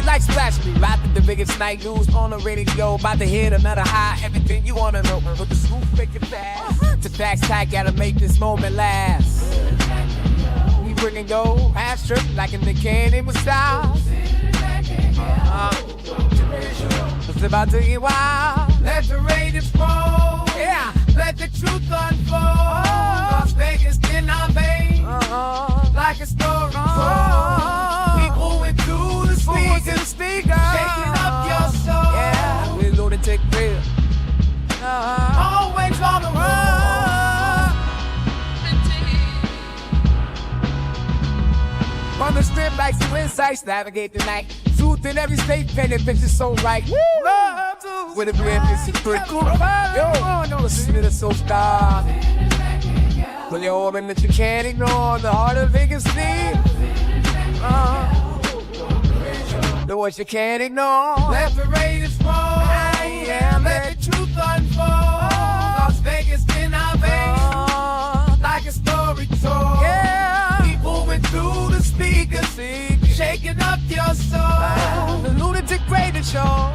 city like splash me, right at the biggest night news on the radio. About to hit another high, everything you wanna know. With the scoop, make it fast. To facts tight, gotta make this moment last. We bringing go, half strip like in the candy with style. It's about to get wild. Let the Raiders roll. Yeah. Let the truth unfold. Las Vegas in our veins. Like a story told. People into the speakers. Shaking up your soul. Yeah. We're Lunatik Raider. Always on the road. On the strip like some insights. Navigate the night. Truth in every state, penny bitches so right. Love with a brand new secret. Yo, no, listen to the soul star. Pull your organ that you can't ignore. The heart of Vegas need. The words you can't ignore. Let the Raiders roll. Yeah, let the truth unfold. Las Vegas in our veins. Like a story told. Yeah. People went through the speakers. Shaking up your soul. The Lunatik Raider Show.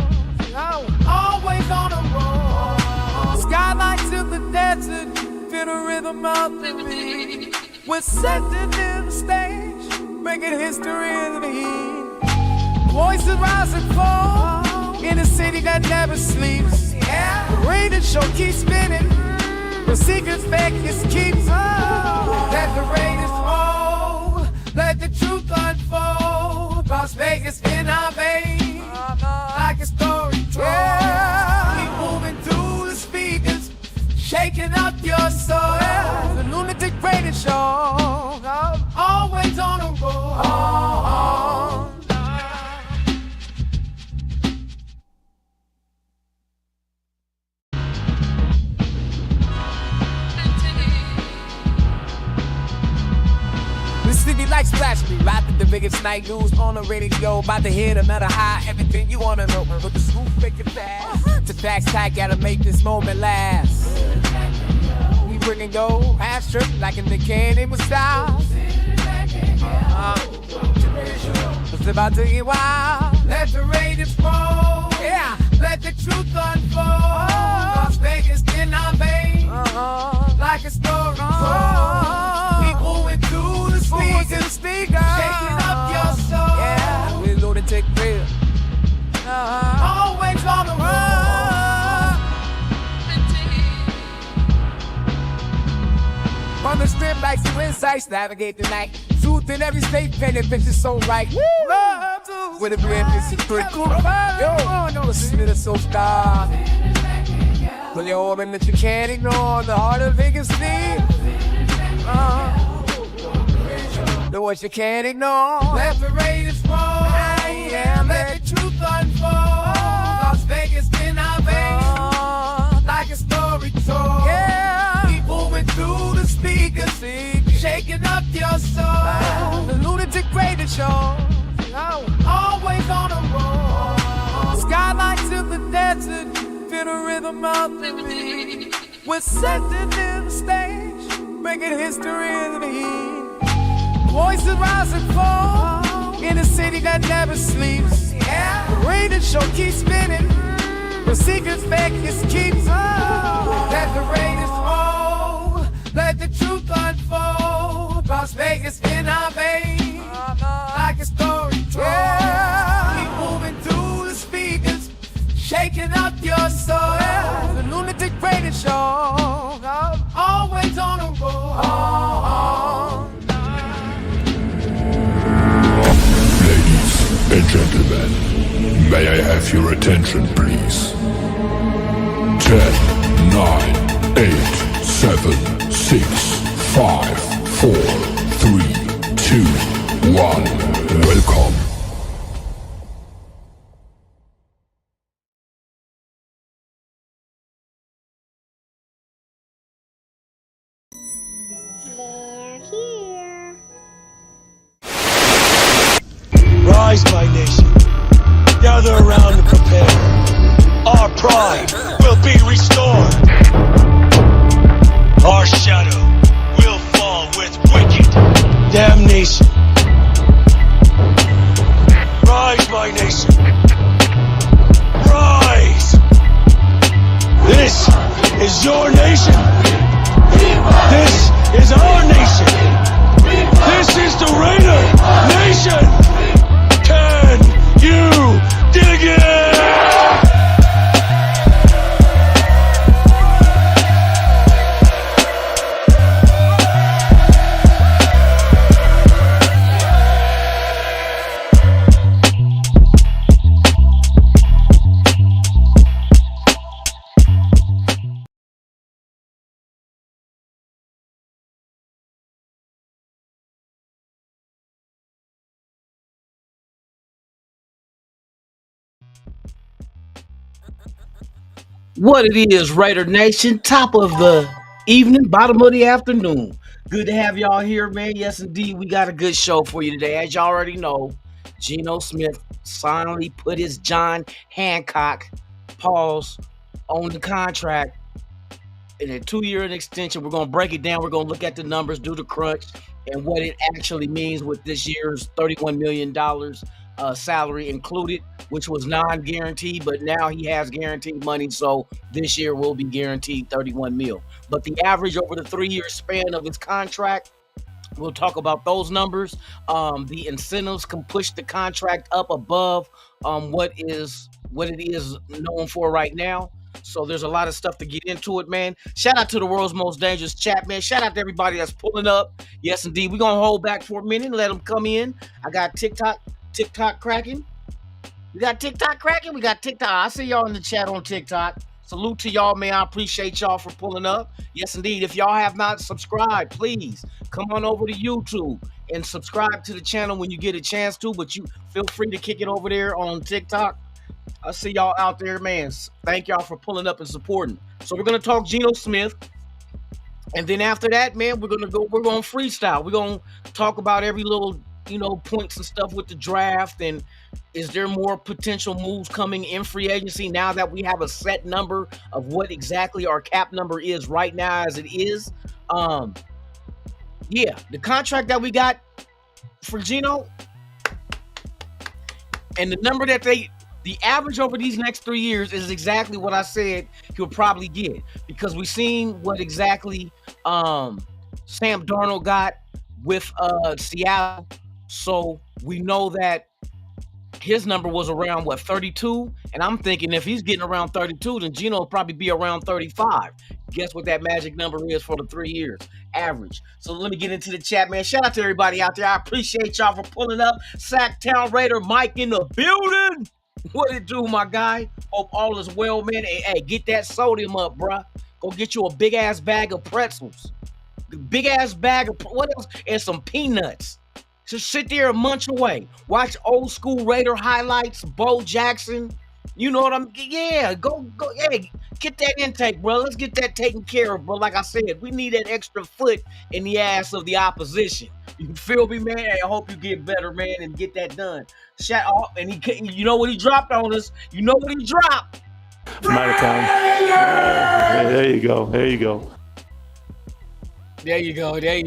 Always on the road. Skyline to the desert. Feel the rhythm of the beat. We're setting in the stage. Making history in the heat. Voices rise and fall. In a city that never sleeps. Yeah. The Raider Show keeps spinning. The secrets Vegas keeps. Let the Raiders roll. Let the truth unfold. Las Vegas in our veins. Like a story told. Yeah. Keep moving through the speakers. Shaking up your soul. The Lunatik Raider Show. Always on the road. The city like splash me, right at the biggest night news on the radio. About to hit another high, everything you wanna know. With the scoop, make it fast. To facts tight, gotta make this moment last. We bringing go, half strip like in the candy with style. It's about to get wild. Let the Raiders roll. Yeah. Let the truth unfold. Las Vegas in our veins. Like a story told. People went through the speakers. Shaking up your soul. Yeah. We're Lunatik Raider. Always on the road. On the strip like some insights. Navigate the night. Truth in every state, penny bitches so right. Love with a brand new secret. Yo, no, listen to the soul star. Pull your organ that you can't ignore. The heart of Vegas need. The words you can't ignore. Let the Raiders roll. Yeah, let the truth unfold. Las Vegas in our veins. Like a story told. Yeah. People went through the speakers. Shaking up your soul. The Lunatik Raider Show. Always on the road. Skyline to the desert. Feel the rhythm of the beat. We're setting in the stage. Making history in the heat. Voices rise and fall. In a city that never sleeps. Yeah. The Raider Show keeps spinning. The secrets Vegas keeps. Let the Raiders roll. Let the truth unfold. Las Vegas in our veins. Like a story told. Yeah. Keep moving through the speakers. Shaking up your soul. The Lunatik Raider Show. Always on the road. Ladies and gentlemen, may I have your attention, please? 10, 9, 8, 7, 6, 5, 4, 3, 2, 1. Welcome. They're here. Rise, my nation. Gather around and prepare. Our pride will be restored. Our shadow will fall with wicked damnation. Rise, my nation. What it is, Raider Nation, top of the evening, bottom of the afternoon. Good to have y'all here, man. Yes, indeed, we got a good show for you today. As y'all already know, Geno Smith finally put his John Hancock pause on the contract in a 2-year extension. We're going to break it down. We're going to look at the numbers, do the crunch, and what it actually means with this year's $31 million salary included, which was non-guaranteed, but now he has guaranteed money, so this year will be guaranteed 31 mil. But the average over the 3-year span of his contract, we'll talk about those numbers. The incentives can push the contract up above what it is known for right now. So there's a lot of stuff to get into it, man. Shout out to the world's most dangerous chat, man. Shout out to everybody that's pulling up. Yes, indeed. We're going to hold back for a minute and let them come in. I got TikTok cracking. We got TikTok cracking. We got TikTok. I see y'all in the chat on TikTok. Salute to y'all, man. I appreciate y'all for pulling up. Yes, indeed. If y'all have not subscribed, please come on over to YouTube and subscribe to the channel when you get a chance to. But you feel free to kick it over there on TikTok. I see y'all out there, man. Thank y'all for pulling up and supporting. So we're gonna talk Geno Smith, and then after that, man, we're gonna freestyle. We're gonna talk about every little, points and stuff with the draft, and is there more potential moves coming in free agency now that we have a set number of what exactly our cap number is right now as it is. Yeah, the contract that we got for Geno and the number that the average over these next 3 years is exactly what I said he'll probably get, because we've seen what exactly Sam Darnold got with Seattle. So we know that his number was around 32, and I'm thinking if he's getting around 32, then Geno will probably be around 35. Guess what that magic number is for the 3 years average. So let me get into the chat, man. Shout out to everybody out there. I appreciate y'all for pulling up. Sacktown Raider Mike in the building. What it do, my guy? Hope all is well, man. Hey, get that sodium up, bruh. Go get you a big-ass bag of pretzels. Big-ass bag of, what else? And some peanuts. Just sit there and munch away. Watch old school Raider highlights, Bo Jackson. You know what yeah, go. Hey, get that intake, bro. Let's get that taken care of, bro. Like I said, we need that extra foot in the ass of the opposition. You feel me, man? Hey, I hope you get better, man, and get that done. Shout out, and you know what he dropped on us? You know what he dropped? I'm out of town. There you go. There you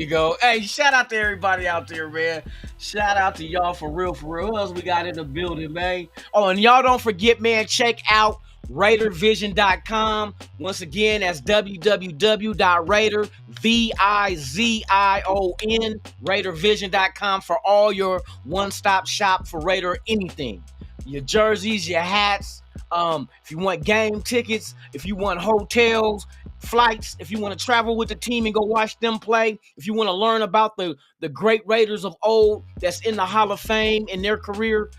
go. Hey, shout out to everybody out there, man. Shout out to y'all for real. Who else we got in the building, man? Oh, and y'all don't forget, man, check out RaiderVision.com. Once again, that's www.Raider, VIZION, RaiderVision.com for all your one-stop shop for Raider anything. Your jerseys, your hats, if you want game tickets, if you want hotels, flights, if you want to travel with the team and go watch them play, if you want to learn about the great Raiders of old that's in the Hall of Fame in their career,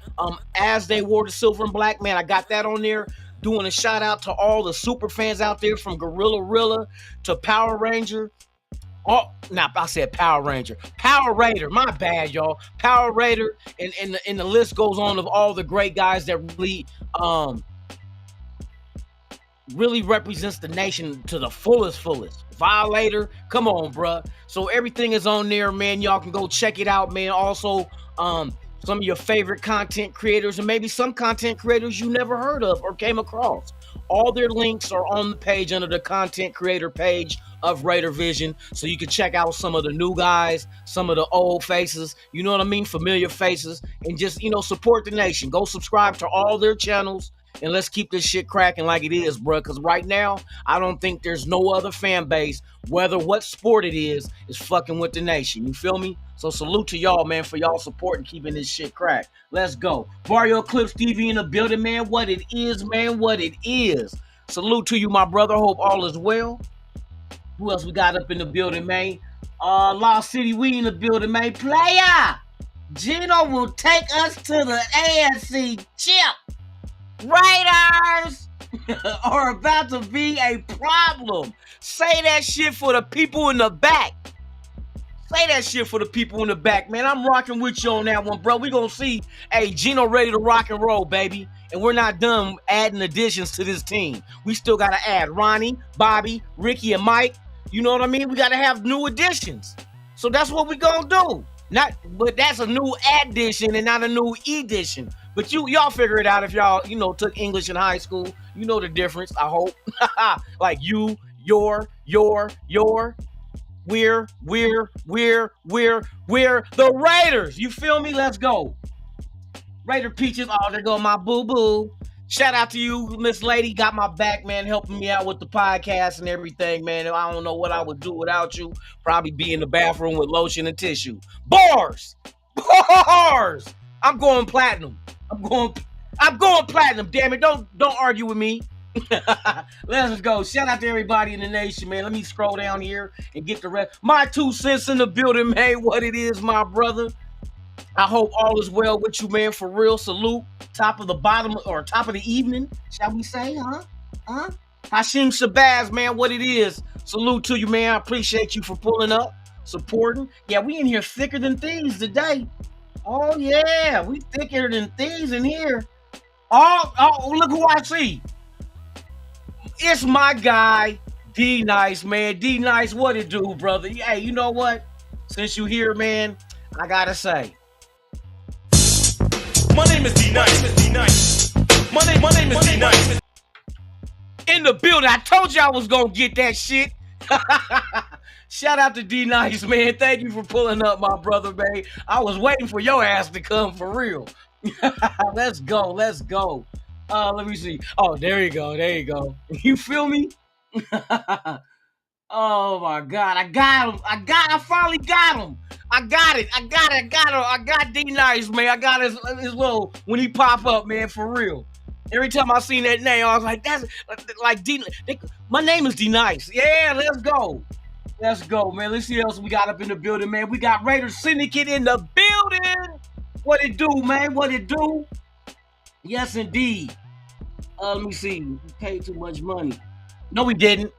as they wore the silver and black, man, I got that on there. Doing a shout out to all the super fans out there, from Gorilla Rilla to Power Ranger. Oh, I said Power Ranger. Power Raider, my bad, y'all. Power Raider, and the list goes on of all the great guys that really represents the nation to the fullest. Violator, come on, bruh. So everything is on there, man. Y'all can go check it out, man. Also, some of your favorite content creators, and maybe some content creators you never heard of or came across. All their links are on the page under the content creator page of Raider Vision, so you can check out some of the new guys, some of the old faces, you know what I mean, familiar faces, and just, support the nation. Go subscribe to all their channels, and let's keep this shit cracking like it is, bro. Because right now, I don't think there's no other fan base, whether what sport it is fucking with the nation. You feel me? So salute to y'all, man, for y'all support and keeping this shit cracked. Let's go. Barrio Clips TV in the building, man. What it is, man. What it is. Salute to you, my brother. Hope all is well. Who else we got up in the building, man? Lost City, we in the building, man. Player! Geno will take us to the AFC chip. Raiders are about to be a problem. Say that shit for the people in the back. Say that shit for the people in the back, man. I'm rocking with you on that one, bro. We gonna see, hey, Geno ready to rock and roll, baby. And we're not done adding additions to this team. We still gotta add Ronnie, Bobby, Ricky, and Mike. You know what I mean? We gotta have new additions. So that's what we gonna do. But that's a new addition and not a new edition. But y'all figure it out if y'all, took English in high school. You know the difference, I hope. Like you, your, we're the Raiders. You feel me? Let's go. Raider Peaches. Oh, there go my boo-boo. Shout out to you, Miss Lady. Got my back, man, helping me out with the podcast and everything, man. I don't know what I would do without you. Probably be in the bathroom with lotion and tissue. Bars! I'm going platinum. I'm going platinum, damn it. Don't argue with me. Let's go. Shout out to everybody in the nation, man. Let me scroll down here and get the rest. My 2 cents in the building, man. What it is, my brother. I hope all is well with you, man. For real, salute. Top of the evening, shall we say, huh? Hashim Shabazz, man, what it is. Salute to you, man. I appreciate you for pulling up, supporting. Yeah, we in here thicker than thieves today. Oh, yeah. We thicker than thieves in here. Oh, look who I see. It's my guy, D-Nice, man. D-Nice, what it do, brother? Hey, you know what? Since you here, man, I gotta say. My name is D-Nice. My name is D-Nice. In the building. I told you I was gonna get that shit. Shout out to D-Nice, man. Thank you for pulling up, my brother, man. I was waiting for your ass to come for real. Let's go. Let me see. Oh, there you go. You feel me? Oh my God. I got him. I finally got him. I got it. I got D-Nice, man. I got his little, when he pop up, man, for real. Every time I seen that name, I was like, that's like D. My name is D-Nice. Yeah, let's go. Let's go, man. Let's see what else we got up in the building, man. We got Raider Syndicate in the building. What it do, man? What it do? Yes, indeed. Let me see. We paid too much money. No, we didn't.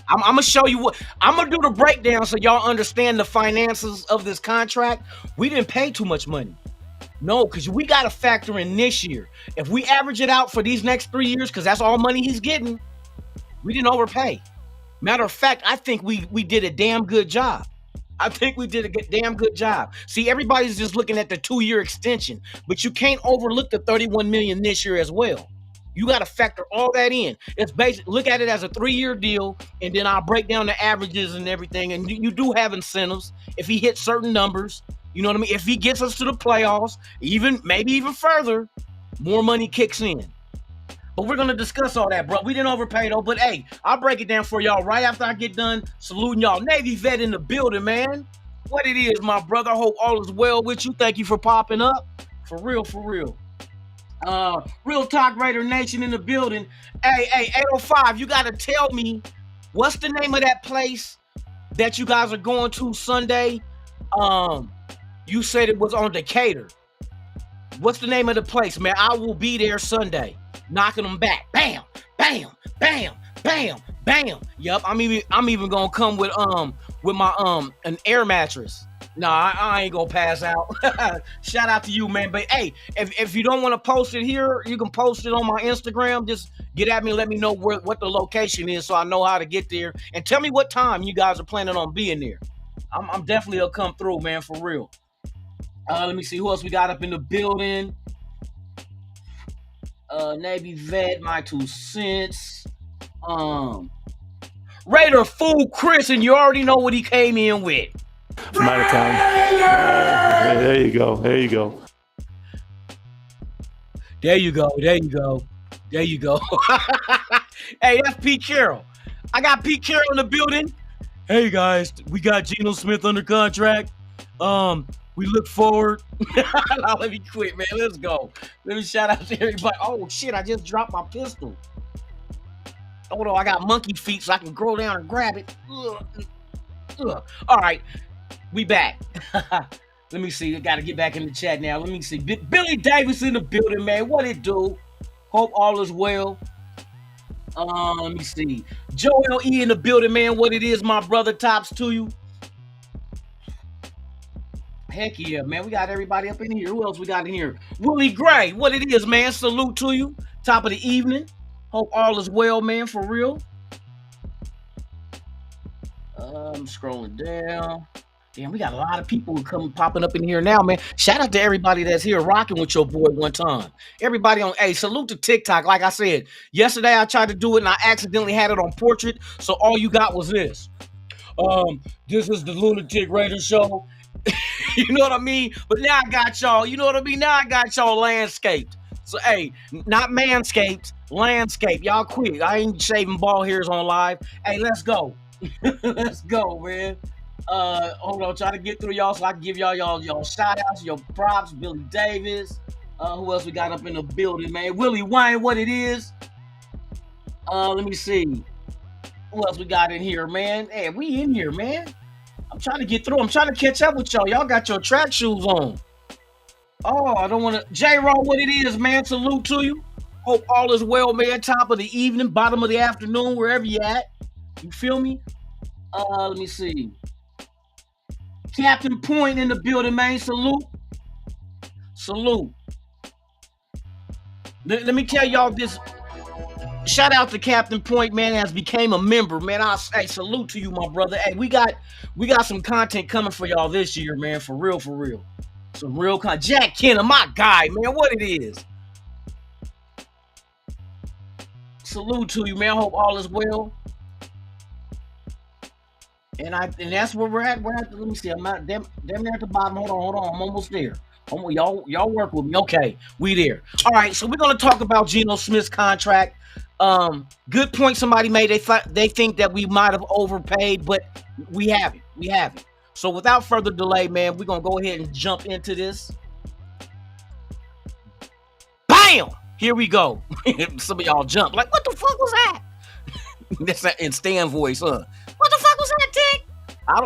I'm gonna show you what. I'm gonna do the breakdown so y'all understand the finances of this contract. We didn't pay too much money. No, because we got to factor in this year. If we average it out for these next 3 years, because that's all money he's getting, we didn't overpay. Matter of fact, I think we did a damn good job. See, everybody's just looking at the 2-year extension, but you can't overlook the $31 million this year as well. You got to factor all that in. It's basically, look at it as a 3-year deal, and then I'll break down the averages and everything. And you do have incentives if he hits certain numbers. You know what I mean? If he gets us to the playoffs, maybe even further, more money kicks in. But we're going to discuss all that, bro. We didn't overpay, though. But, hey, I'll break it down for y'all right after I get done saluting y'all. Navy vet in the building, man. What it is, my brother. I hope all is well with you. Thank you for popping up. For real. Real Talk Raider Nation in the building. Hey, 805, you got to tell me what's the name of that place that you guys are going to Sunday? You said it was on Decatur. What's the name of the place, man? I will be there Sunday, knocking them back. Bam, bam, bam, bam, bam. Yup, I'm even gonna come with my an air mattress. Nah, I ain't gonna pass out. Shout out to you, man. But hey, if you don't want to post it here, you can post it on my Instagram. Just get at me and let me know what the location is so I know how to get there. And tell me what time you guys are planning on being there. I'm definitely gonna come through, man, for real. Let me see who else we got up in the building. Navy vet, my 2 cents. Raider Fool Chris, and you already know what he came in with. I'm out of time. There you go. There you go. Hey, that's Pete Carroll. I got Pete Carroll in the building. Hey guys, we got Geno Smith under contract. We look forward. Now, let me quit, man. Let's go. Let me shout out to everybody. Oh shit, I just dropped my pistol. Hold on, I got monkey feet so I can go down and grab it. Ugh. All right, we back. Let me see. I got to get back in the chat now. Let me see. Billy Davis in the building, man. What it do? Hope all is well. Let me see. Joel E in the building, man. What it is, my brother. Tops to you. Heck yeah, man. We got everybody up in here. Who else we got in here? Willie Gray. What it is, man. Salute to you. Top of the evening. Hope all is well, man, for real. I'm scrolling down. Damn, we got a lot of people popping up in here now, man. Shout out to everybody that's here rocking with your boy one time. Everybody on, hey, salute to TikTok. Like I said, yesterday I tried to do it and I accidentally had it on portrait. So all you got was this. This is the Lunatik Raider Show. You know what I mean? But now I got y'all, you know what I mean? Now I got y'all landscaped. So, hey, not manscaped, landscape. Y'all quit. I ain't shaving bald hairs on live. Hey, let's go. Let's go, man. Hold on, try to get through y'all so I can give y'all shout outs, your props, Billy Davis. Who else we got up in the building, man? Willie Wayne, what it is? Let me see. Who else we got in here, man? Hey, we in here, man. I'm trying to get through. I'm trying to catch up with y'all. Y'all got your track shoes on. Oh, I don't want to. J-Ro, what it is, man? Salute to you. Hope all is well, man. Top of the evening, bottom of the afternoon, wherever you at. You feel me? Let me see. Captain Point in the building, man. Salute. Salute. Let me tell y'all this. Shout out to Captain Point, man, has became a member, man. I say salute to you, my brother. Hey, we got some content coming for y'all this year, man. For real, for real. Some real content. Jack Kenner, my guy, man. What it is. Salute to you, man. I hope all is well. And that's where we're at. Let me see. I'm not damn near at the bottom. Hold on. I'm almost there. Y'all work with me. Okay, we there. All right, so we're gonna talk about Geno Smith's contract. Good point somebody made. They think that we might have overpaid, but we haven't. So without further delay, man, we're gonna go ahead and jump into this. Bam! Here we go. Some of y'all jump like, what the fuck was that? That's that in Stan voice, huh? What the fuck was that, Tick?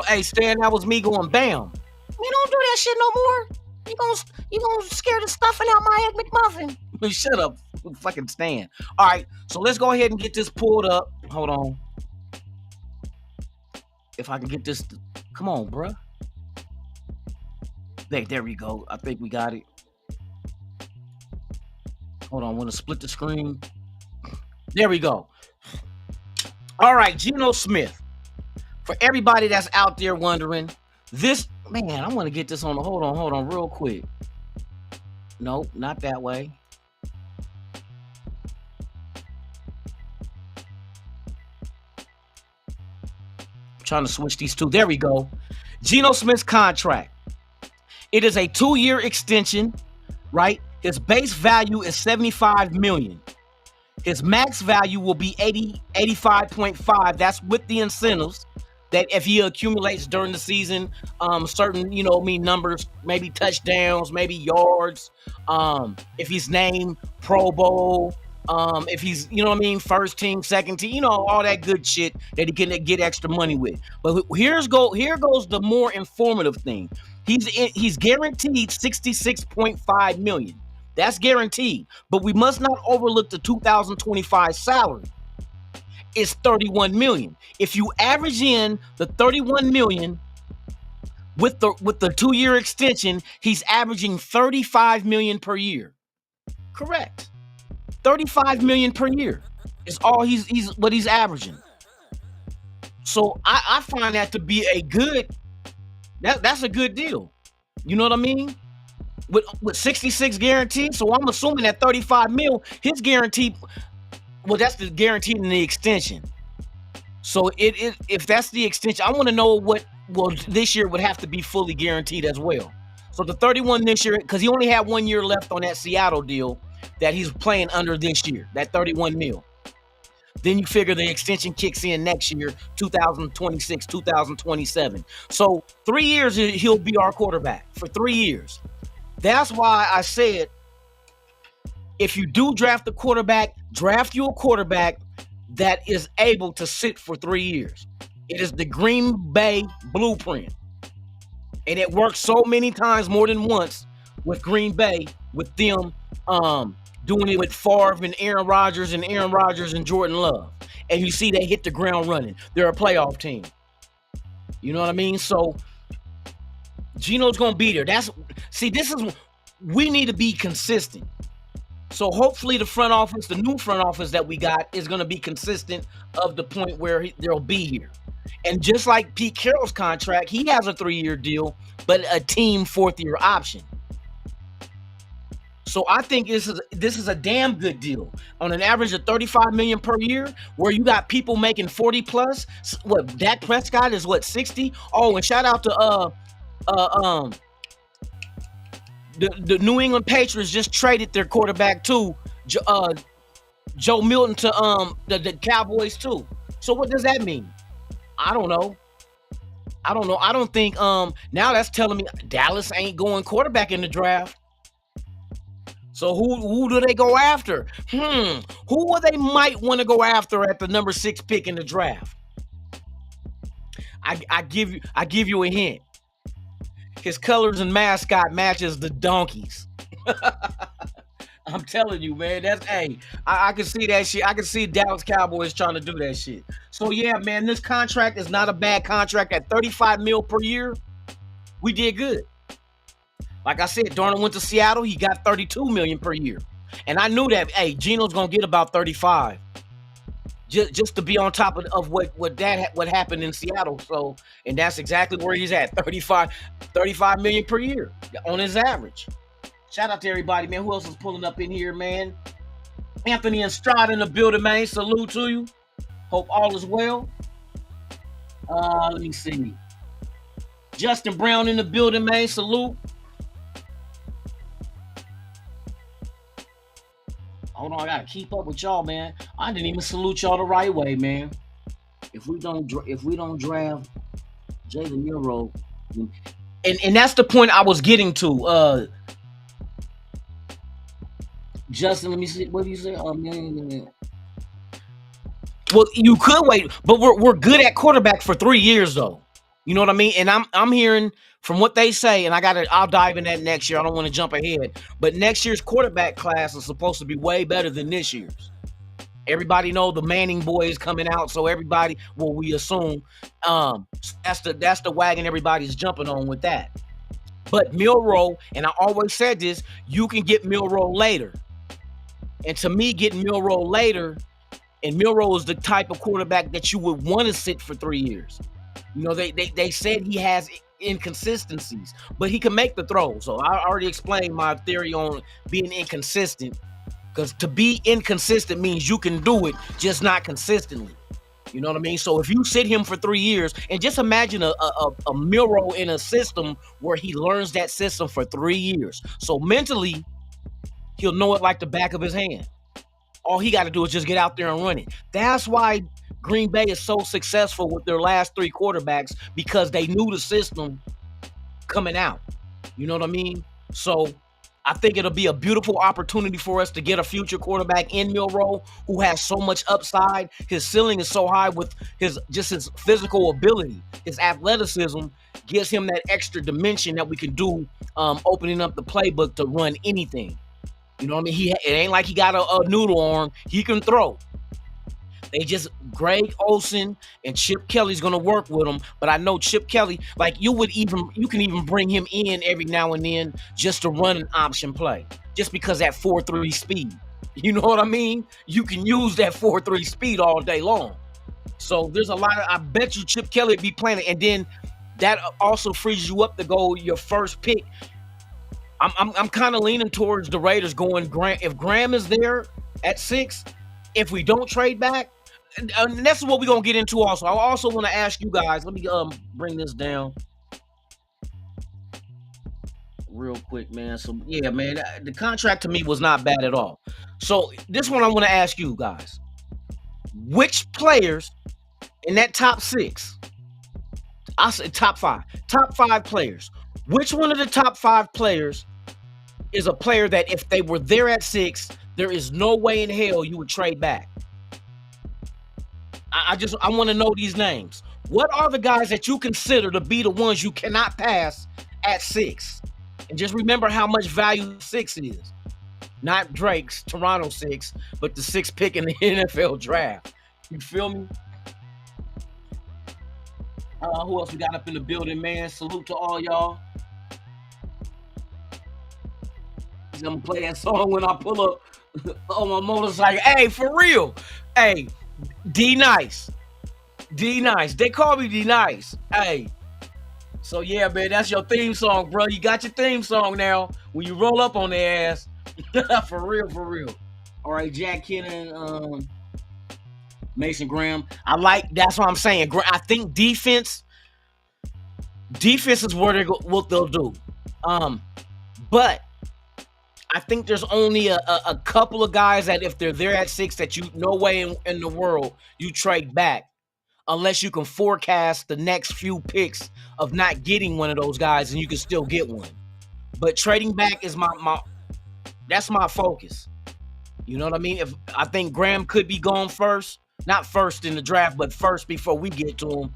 Hey, Stan, that was me going bam. We don't do that shit no more. You gonna scare the stuffing out my Egg McMuffin. Shut up, fucking Stan. All right, so let's go ahead and get this pulled up. Hold on. If I can get this, come on, bruh. There we go. I think we got it. Hold on, I want to split the screen. There we go. All right, Geno Smith. For everybody that's out there wondering, this, man, I want to get this on. Hold on, real quick. Nope, not that way. I'm trying to switch these two. There we go. Geno Smith's contract. It is a 2-year extension, right? His base value is $75 million. His max value will be 85.5. That's with the incentives that if he accumulates during the season, certain, numbers, maybe touchdowns, maybe yards, if he's named Pro Bowl, if he's, first team, second team, all that good shit that he can get extra money with. But here goes the more informative thing. He's guaranteed $66.5 million. That's guaranteed. But we must not overlook the 2025 salary. It's $31 million. If you average in the $31 million with the 2-year extension, he's averaging $35 million per year. Correct. $35 million per year is all he's what he's averaging. So I find that to be a good. That's a good deal. You know what I mean? With 66 guaranteed, so I'm assuming that 35 mil, his guaranteed, well, that's the guaranteed in the extension. So if that's the extension, I want to know this year would have to be fully guaranteed as well. So the 31 this year, because he only had 1 year left on that Seattle deal that he's playing under this year, that 31 mil. Then you figure the extension kicks in next year, 2026, 2027. So 3 years, he'll be our quarterback for 3 years. That's why I said, if you do draft a quarterback, draft you a quarterback that is able to sit for 3 years. It is the Green Bay blueprint. And it worked so many times, more than once, with Green Bay, with them doing it with Favre and Aaron Rodgers and Jordan Love. And you see they hit the ground running. They're a playoff team. You know what I mean? So Geno's gonna be there. We need to be consistent. So hopefully the front office, the new front office that we got, is gonna be consistent of the point where they'll be here. And just like Pete Carroll's contract, he has a 3-year deal, but a team 4th-year option. So I think this is a damn good deal on an average of $35 million per year, where you got people making 40 plus. What, Dak Prescott is what, 60? Oh, and shout out to the New England Patriots just traded their quarterback too, Joe Milton, to the Cowboys too. So what does that mean? I don't know. I don't think now that's telling me Dallas ain't going quarterback in the draft. So who do they go after? Who would they might want to go after at the number 6 pick in the draft? I give you a hint. His colors and mascot matches the Donkeys. I'm telling you, man. I can see that shit. I can see Dallas Cowboys trying to do that shit. So yeah, man, this contract is not a bad contract. At $35 million per year, we did good. Like I said, Darnold went to Seattle. He got $32 million per year, and I knew that. Hey, Geno's gonna get about 35, just to be on top of what happened in Seattle. So, and that's exactly where he's at, 35 million per year on his average. Shout out to everybody, man. Who else is pulling up in here, man? Anthony and Stroud in the building, man. Salute to you. Hope all is well. Let me see. Justin Brown in the building, man. Salute. Hold on, I gotta keep up with y'all, man. I didn't even salute y'all the right way, man. If we don't draft Jalen Milroe, and that's the point I was getting to. Justin, let me see. What do you say? Well, you could wait, but we're good at quarterback for 3 years, though. You know what I mean? And I'm hearing from what they say, and I'll dive in that next year. I don't want to jump ahead, but next year's quarterback class is supposed to be way better than this year's. Everybody know the Manning boy is coming out, so everybody, well, we assume, that's the wagon everybody's jumping on with that. But Milroe, and I always said this, you can get Milroe later. And to me, getting Milroe later, and Milroe is the type of quarterback that you would want to sit for 3 years. You know, they said he has inconsistencies, but he can make the throw. So I already explained my theory on being inconsistent, because to be inconsistent means you can do it, just not consistently. You know what I mean? So if you sit him for 3 years, and just imagine a Milroe in a system where he learns that system for 3 years. So mentally, he'll know it like the back of his hand. All he got to do is just get out there and run it. That's why Green Bay is so successful with their last 3 quarterbacks, because they knew the system coming out. You know what I mean? So I think it'll be a beautiful opportunity for us to get a future quarterback in Milroe who has so much upside. His ceiling is so high with his physical ability. His athleticism gives him that extra dimension that we can do, opening up the playbook to run anything. You know what I mean? It ain't like he got a noodle arm. He can throw. Greg Olsen and Chip Kelly's gonna work with him, but I know Chip Kelly, like you can even bring him in every now and then just to run an option play, just because that 4.3 speed. You know what I mean? You can use that 4.3 speed all day long. So there's a lot of, I bet you Chip Kelly would be playing it, and then that also frees you up to go your first pick. I'm kind of leaning towards the Raiders going Graham. If Graham is there at 6, if we don't trade back, and that's what we're going to get into also. I also want to ask you guys, let me bring this down real quick, man. So, yeah, man, the contract to me was not bad at all. So, this one I want to ask you guys. Which players in that top 6, I said top 5 players, which one of the top 5 players is a player that if they were there at 6, there is no way in hell you would trade back? I want to know these names. What are the guys that you consider to be the ones you cannot pass at 6? And just remember how much value 6 is. Not Drake's Toronto 6, but the 6th pick in the NFL draft. You feel me? Who else we got up in the building, man? Salute to all y'all. I'm gonna play that song when I pull up on my motorcycle. Hey, for real. Hey, D Nice. D Nice. They call me D Nice. Hey. So yeah, man, that's your theme song, bro. You got your theme song now. When you roll up on their ass. For real, for real. All right, Jack Kennan, Mason Graham. That's what I'm saying. I think defense is what they'll do. But I think there's only a couple of guys that if they're there at 6 that no way in the world you trade back unless you can forecast the next few picks of not getting one of those guys and you can still get one. But trading back is that's my focus. You know what I mean? I think Graham could be gone first, not first in the draft, but first before we get to him.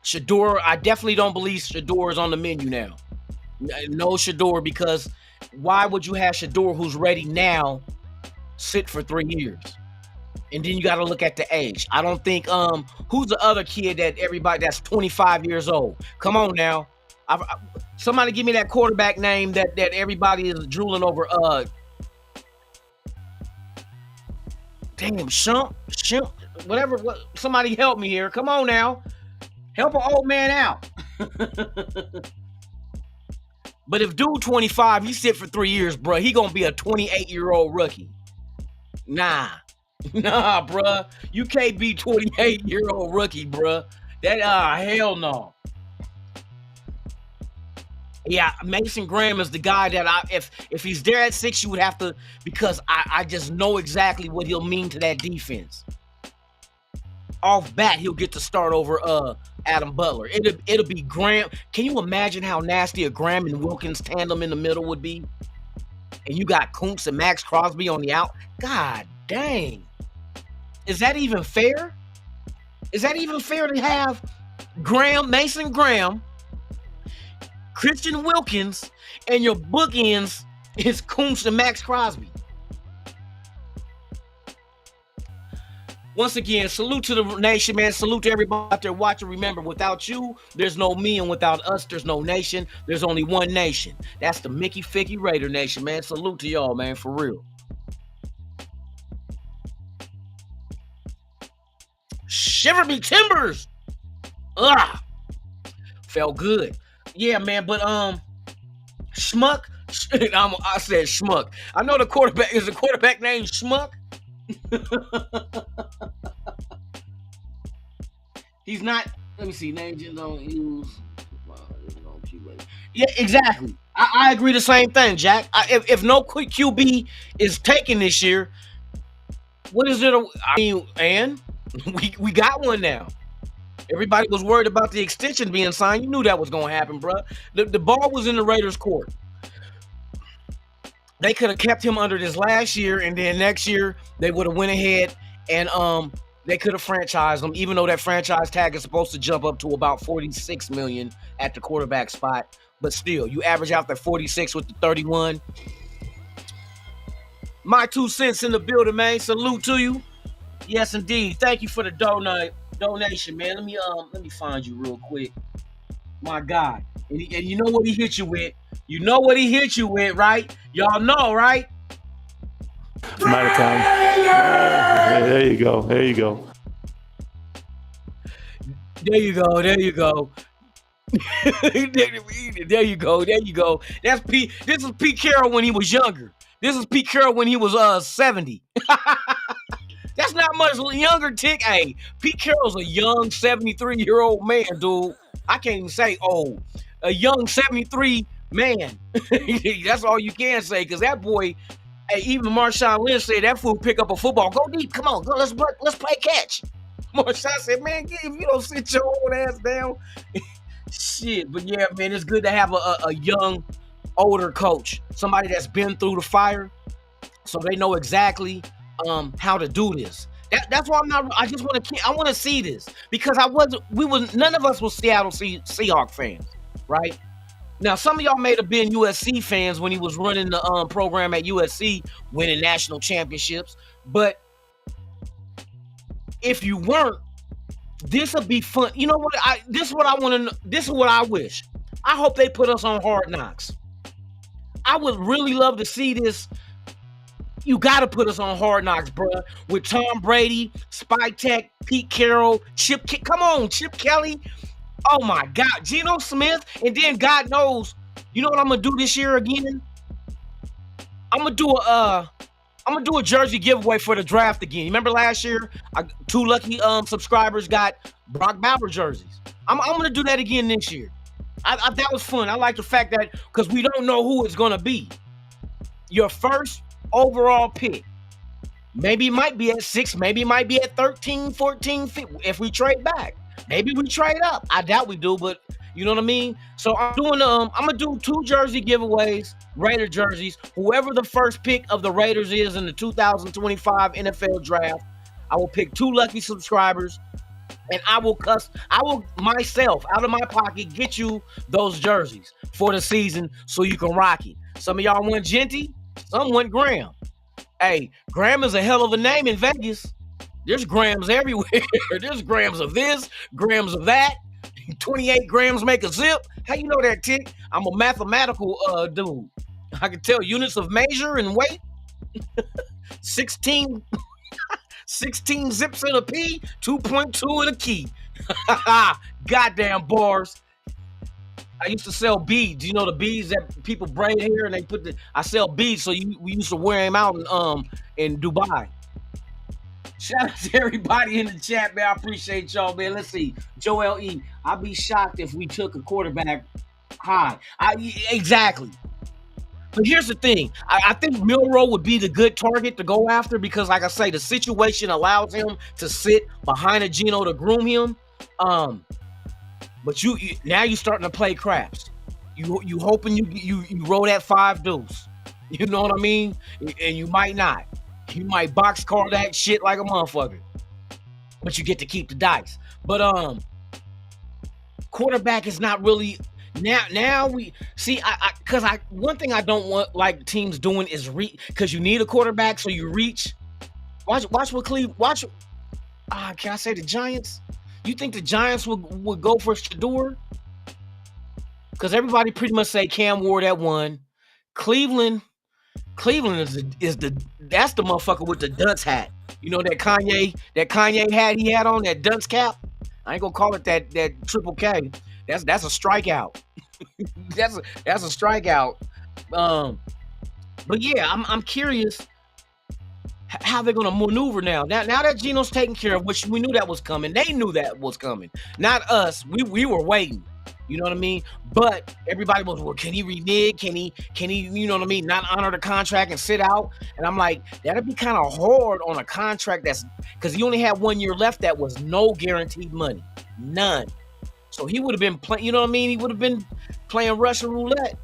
Shedeur, I definitely don't believe Shedeur is on the menu now. No Shedeur, because why would you have Shedeur, who's ready now, sit for 3 years? And then you got to look at the age. I don't think who's the other kid that's 25 years old? Come on now. Somebody give me that quarterback name that everybody is drooling over. Damn, Shump, whatever. Somebody help me here. Come on now. Help an old man out. But if dude 25, he sit for 3 years, bro, he gonna be a 28-year-old rookie. Nah, bruh. You can't be 28-year-old rookie, bruh. That hell no. Yeah, Mason Graham is the guy that if he's there at 6, you would have to, because I just know exactly what he'll mean to that defense. Off bat, he'll get to start over Adam Butler. It'll be Graham. Can you imagine how nasty a Graham and Wilkins tandem in the middle would be? And you got Kuntz and Max Crosby on the out. God dang. Is that even fair? Is that even fair to have Mason Graham, Christian Wilkins, and your bookends is Kuntz and Max Crosby? Once again, salute to the nation, man. Salute to everybody out there watching. Remember, without you, there's no me, and without us, there's no nation. There's only one nation. That's the Mickey Ficky Raider Nation, man. Salute to y'all, man, for real. Shiver me timbers. Ugh. Felt good. Yeah, man, but Schmuck. I said Schmuck. I know the quarterback is a quarterback named Schmuck. He's not. Let me see. Names you don't use. Yeah, exactly. I agree. The same thing, Jack. If no quick QB is taken this year, what is it? I mean, and we got one now. Everybody was worried about the extension being signed. You knew that was going to happen, bro. The ball was in the Raiders' court. They could have kept him under this last year, and then next year they would have went ahead and they could have franchised him, even though that franchise tag is supposed to jump up to about $46 million at the quarterback spot. But still, you average out that 46 with the 31. My 2 cents in the building, man. Salute to you. Yes, indeed. Thank you for the donation, man. Let me find you real quick. My God. And you know what he hit you with? You know what he hit you with, right? Y'all know, right? Matter time. There you go. There you go. There you go. There you go. There you go. There you go. That's Pete. This is Pete Carroll when he was younger. This is Pete Carroll when he was 70. That's not much younger, Tick. Hey, Pete Carroll's a young 73-year-old man, dude. I can't even say old. A young 73 man. That's all you can say, because that boy, hey, even Marshawn Lynch said that fool pick up a football. Go deep. Come on. Go. Let's play catch. Marshawn said, man, if you don't sit your old ass down. Shit. But yeah, man, it's good to have a young, older coach. Somebody that's been through the fire, so they know exactly how to do this. That's why I just want to. I want to see this, because none of us were Seattle Seahawks fans, right? Now, some of y'all may have been USC fans when he was running the program at USC, winning national championships. But if you weren't, this would be fun. You know what? This is what I want to. This is what I wish. I hope they put us on Hard Knocks. I would really love to see this. You got to put us on Hard Knocks, bruh. With Tom Brady, Spike Tech, Pete Carroll, come on, Chip Kelly. Oh my God, Geno Smith, and then God knows, you know what I'm gonna do this year again? I'm gonna do a jersey giveaway for the draft again. You remember last year? 2 lucky subscribers got Brock Bauer jerseys. I'm gonna do that again this year. That was fun. I like the fact that because we don't know who it's gonna be. Your first overall pick. Maybe it might be at 6, maybe it might be at 13, 14, 15, if we trade back. Maybe we trade up. I doubt we do, but you know what I mean? So I'm gonna do 2 jersey giveaways, Raider jerseys. Whoever the first pick of the Raiders is in the 2025 NFL draft, I will pick 2 lucky subscribers, and I will myself out of my pocket get you those jerseys for the season so you can rock it. Some of y'all want Genty, some want Graham. Hey, Graham is a hell of a name in Vegas. There's Grahams everywhere. There's grams of this, grams of that. 28 grams make a zip. How you know that, Tick? I'm a mathematical dude. I can tell units of measure and weight. 16 zips in a P, 2.2 in a key. Goddamn bars. I used to sell beads. You know the beads that people braid hair and I sell beads, so we used to wear them out in Dubai. Shout out to everybody in the chat, man. I appreciate y'all, man. Let's see. Joel E. I'd be shocked if we took a quarterback high. Exactly. But here's the thing. I think Milroe would be the good target to go after because, like I say, the situation allows him to sit behind a Geno to groom him. But now you're starting to play craps. You hoping you roll that 5 deuce. You know what I mean? And you might not. You might boxcar that shit like a motherfucker. But you get to keep the dice. But quarterback is not really now we see because one thing I don't want like teams doing is because you need a quarterback, so you reach. Watch what can I say the Giants? You think the Giants would go for Shador? Because everybody pretty much say Cam Ward at 1. Cleveland that's the motherfucker with the dunce hat. You know that Kanye hat he had on, that dunce cap? I ain't gonna call it that triple K. That's a strikeout. that's a strikeout. But yeah, I'm curious how they're gonna maneuver now. Now that Geno's taken care of, which we knew that was coming. They knew that was coming. Not us. We were waiting. You know what I mean? But everybody was, well, can he renege? Can he, you know what I mean, not honor the contract and sit out? And I'm like, that'd be kind of hard on a contract because he only had 1 year left that was no guaranteed money. None. So he would have been playing, you know what I mean? He would have been playing Russian roulette.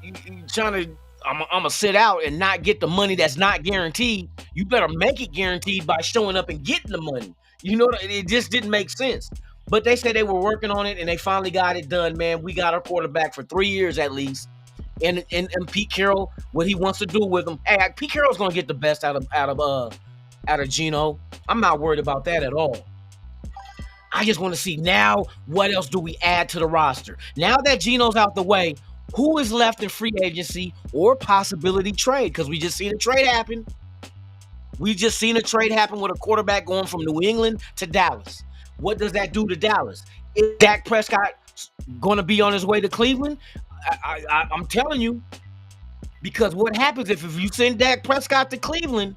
You trying to, I'm going to sit out and not get the money that's not guaranteed. You better make it guaranteed by showing up and getting the money. You know, it just didn't make sense. But they said they were working on it, and they finally got it done, man. We got our quarterback for 3 years at least. And Pete Carroll, what he wants to do with him. Hey, Pete Carroll's going to get the best out of Geno. I'm not worried about that at all. I just want to see now what else do we add to the roster. Now that Geno's out the way, who is left in free agency or possibility trade? Because we just seen a trade happen. We just seen a trade happen with a quarterback going from New England to Dallas. What does that do to Dallas? Is Dak Prescott going to be on his way to Cleveland? I'm telling you. Because what happens if you send Dak Prescott to Cleveland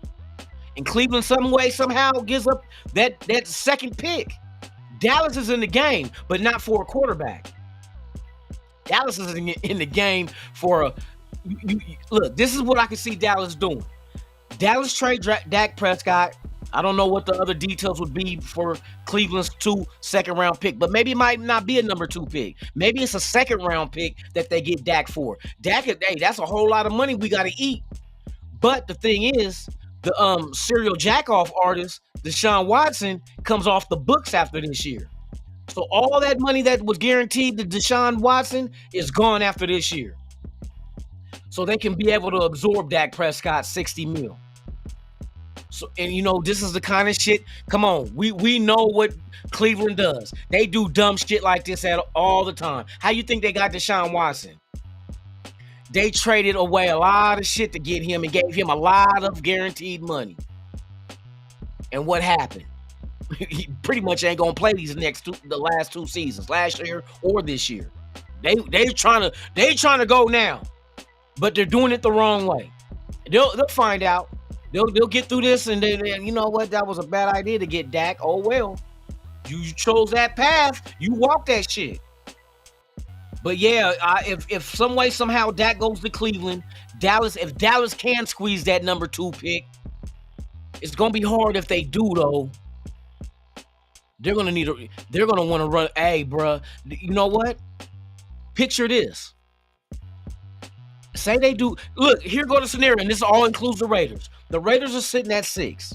and Cleveland some way, somehow gives up that second pick? Dallas is in the game, but not for a quarterback. Dallas is in the game for look, this is what I can see Dallas doing. Dallas trade Dak Prescott. I don't know what the other details would be for Cleveland's 2 second-round pick, but maybe it might not be a number 2 pick. Maybe it's a second-round pick that they get Dak for. Dak, hey, that's a whole lot of money we got to eat. But the thing is, the serial jack-off artist, Deshaun Watson, comes off the books after this year. So all that money that was guaranteed to Deshaun Watson is gone after this year. So they can be able to absorb Dak Prescott $60 million. So, and you know, this is the kind of shit. Come on, we know what Cleveland does. They do dumb shit like this all the time. How you think they got Deshaun Watson? They traded away a lot of shit to get him and gave him a lot of guaranteed money. And what happened? He pretty much ain't gonna play the last 2 seasons, last year or this year. They trying to go now, but they're doing it the wrong way. They'll find out. They'll get through this, and then you know what? That was a bad idea to get Dak. Oh well, you chose that path. You walk that shit. But yeah, if some way somehow Dak goes to Cleveland, if Dallas can squeeze that number 2 pick, it's gonna be hard if they do though. They're gonna want to run. Hey, bruh, you know what? Picture this. Say they do. Look, here go the scenario, and this all includes the Raiders. The Raiders are sitting at 6.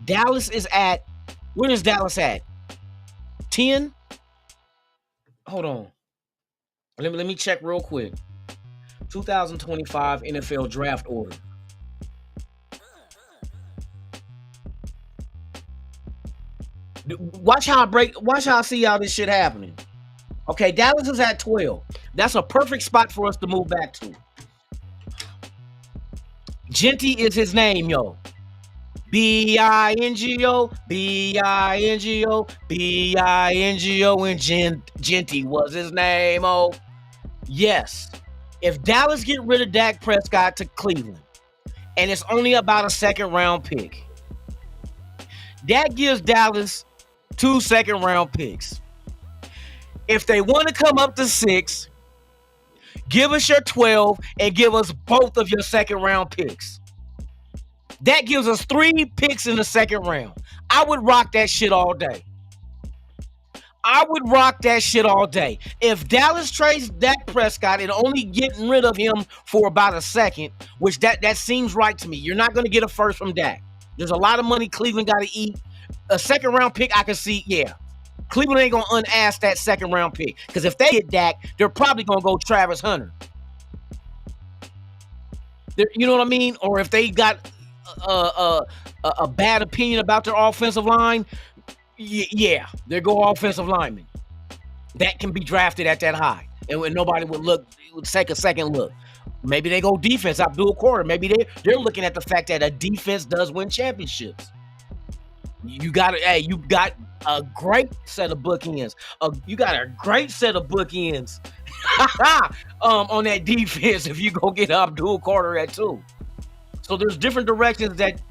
Dallas is at. Where is Dallas at? 10. Hold on. Let me check real quick. 2025 NFL draft order. Watch how I see how this shit happening. Okay, Dallas is at 12. That's a perfect spot for us to move back to. Genty is his name, yo. B-I-N-G-O, B-I-N-G-O, B-I-N-G-O, and Genty was his name, oh. Yes. If Dallas get rid of Dak Prescott to Cleveland, and it's only about a 2nd-round pick, that gives Dallas 2 2nd-round picks. If they want to come up to 6, give us your 12 and give us both of your 2nd-round picks. That gives us 3 picks in the 2nd round. I would rock that shit all day. If Dallas trades Dak Prescott and only getting rid of him for about a 2nd, which that seems right to me. You're not going to get a 1st from Dak. There's a lot of money Cleveland got to eat. A 2nd-round pick, I can see, yeah. Cleveland ain't going to unask that 2nd-round pick. Because if they get Dak, they're probably going to go Travis Hunter. You know what I mean? Or if they got a bad opinion about their offensive line, yeah, they go offensive lineman. That can be drafted at that high. And when nobody would take a 2nd look. Maybe they go defense, Abdul Carter. Maybe they're looking at the fact that a defense does win championships. You got a great set of bookends. You got a great set of bookends on that defense if you go get Abdul Carter at 2. So there's different directions that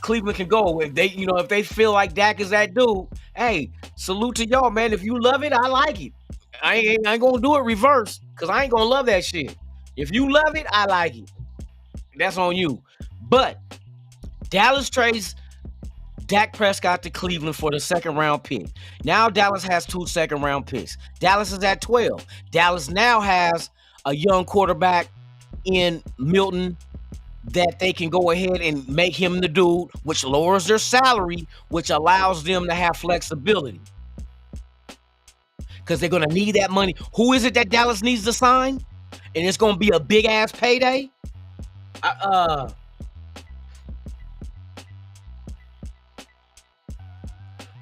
Cleveland can go. If they feel like Dak is that dude, hey, salute to y'all, man. If you love it, I like it. I ain't gonna do it reverse because I ain't gonna love that shit. If you love it, I like it. That's on you. But Dallas trades Dak Prescott to Cleveland for the 2nd-round pick. Now Dallas has 2 2nd-round picks. Dallas is at 12. Dallas now has a young quarterback in Milton that they can go ahead and make him the dude, which lowers their salary, which allows them to have flexibility. Because they're going to need that money. Who is it that Dallas needs to sign? And it's going to be a big-ass payday?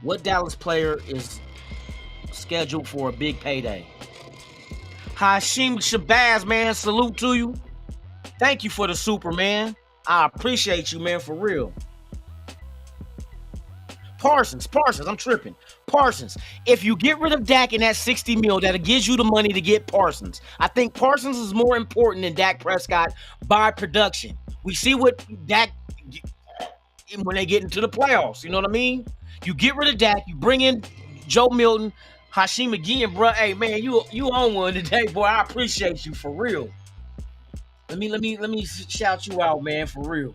What Dallas player is scheduled for a big payday? Hashem Shabazz, man, salute to you. Thank you for the super, man. I appreciate you, man, for real. Parsons, I'm tripping. Parsons, if you get rid of Dak in that $60 million, that gives you the money to get Parsons. I think Parsons is more important than Dak Prescott by production. We see what Dak, when they get into the playoffs, you know what I mean? You get rid of Dak, you bring in Joe Milton, Hashem again, bro. Hey, man, you on one today, boy. I appreciate you for real. Let me shout you out, man, for real.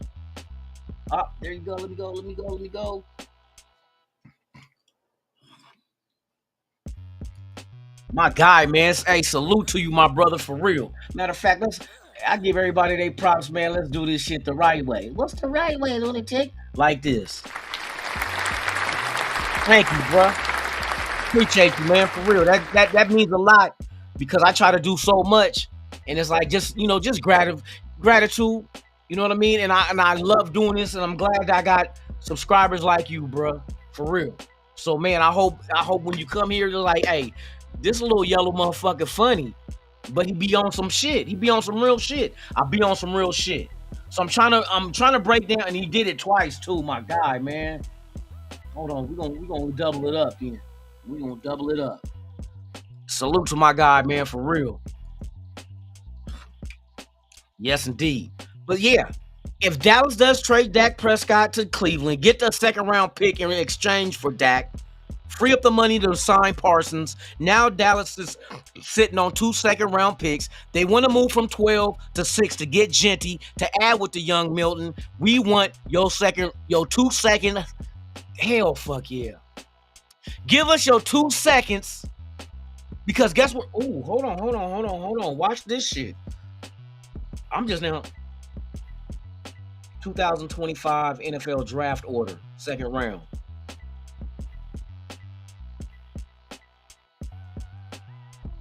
There you go. Let me go. My guy, man. Hey, salute to you, my brother, for real. Matter of fact, I give everybody their props, man. Let's do this shit the right way. What's the right way, Lunatic? Like this. Thank you, bro. Appreciate you, man, for real. That means a lot because I try to do so much, and it's like just gratitude. You know what I mean? And I love doing this, and I'm glad I got subscribers like you, bro, for real. So, man, I hope when you come here, you're like, hey, this little yellow motherfucker funny. but he be on some shit. He be on some real shit. I be on some real shit. So I'm trying to break down, and he did it twice too. My guy, man. Hold on, we gonna double it up then. We gonna double it up. Salute to my guy, man, for real. Yes, indeed. But yeah, if Dallas does trade Dak Prescott to Cleveland, get the second round pick in exchange for Dak, free up the money to sign Parsons. Now Dallas is sitting on 2 second round picks. They want to move from 12 to 6 to get Genty to add with the young Milton. We want your 2 second. Hell, fuck yeah. Give us your 2 seconds. Because guess what? Oh, hold on. Watch this shit. I'm just now 2025 NFL draft order, second round.